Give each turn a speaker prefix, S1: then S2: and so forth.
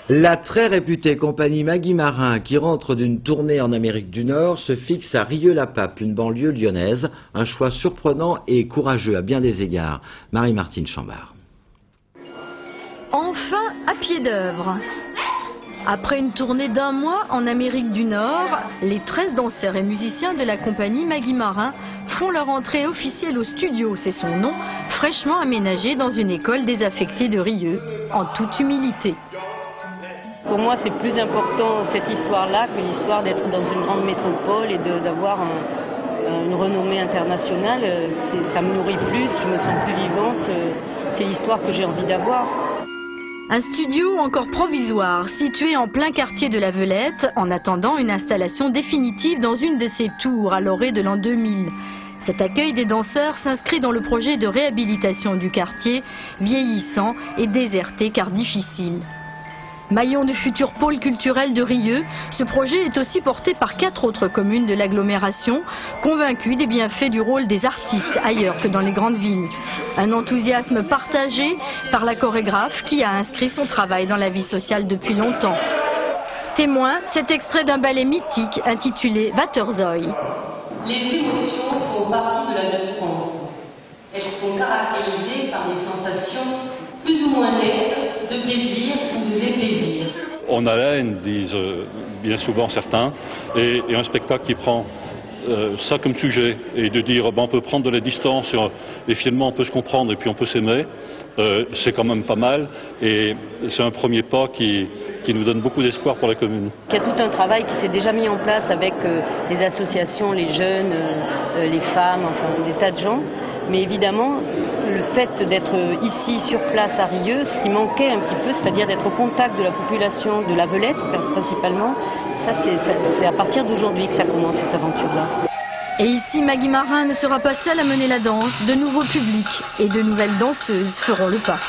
S1: La très réputée compagnie Maggie Marin, qui rentre d'une tournée en Amérique du Nord, se fixe à Rieux-la-Pape, une banlieue lyonnaise. Un choix surprenant et courageux à bien des égards. Marie-Martine Chambard.
S2: Enfin à pied d'œuvre. Après une tournée d'1 mois en Amérique du Nord, les 13 danseurs et musiciens de la compagnie Maggie Marin font leur entrée officielle au studio, c'est son nom, fraîchement aménagé dans une école désaffectée de Rieux, en toute humilité.
S3: Pour moi, c'est plus important cette histoire-là que l'histoire d'être dans une grande métropole et d'avoir une renommée internationale. Ça me nourrit plus, je me sens plus vivante. C'est l'histoire que j'ai envie d'avoir.
S2: Un studio encore provisoire, situé en plein quartier de la Velette, en attendant une installation définitive dans une de ses tours à l'orée de l'an 2000. Cet accueil des danseurs s'inscrit dans le projet de réhabilitation du quartier, vieillissant et déserté car difficile. Maillon du futur pôle culturel de Rieux, ce projet est aussi porté par 4 autres communes de l'agglomération, convaincues des bienfaits du rôle des artistes ailleurs que dans les grandes villes. Un enthousiasme partagé par la chorégraphe qui a inscrit son travail dans la vie sociale depuis longtemps. Témoin, cet extrait d'un ballet mythique intitulé Waterzooi.
S3: Les émotions font partie de la vie courante. Elles sont caractérisées par des sensations plus ou moins nettes de plaisir ou de déplaisir.
S4: On a la haine, disent bien souvent certains, et un spectacle qui prend ça comme sujet, et de dire on peut prendre de la distance et finalement on peut se comprendre et puis on peut s'aimer, c'est quand même pas mal, et c'est un premier pas qui nous donne beaucoup d'espoir pour la commune.
S3: Il y a tout un travail qui s'est déjà mis en place avec les associations, les jeunes, les femmes, enfin des tas de gens. Mais évidemment, le fait d'être ici sur place à Rieux, ce qui manquait un petit peu, c'est-à-dire d'être au contact de la population de la Velette principalement, ça c'est à partir d'aujourd'hui que ça commence cette aventure-là.
S2: Et ici, Maggie Marin ne sera pas seule à mener la danse, de nouveaux publics et de nouvelles danseuses feront le pas.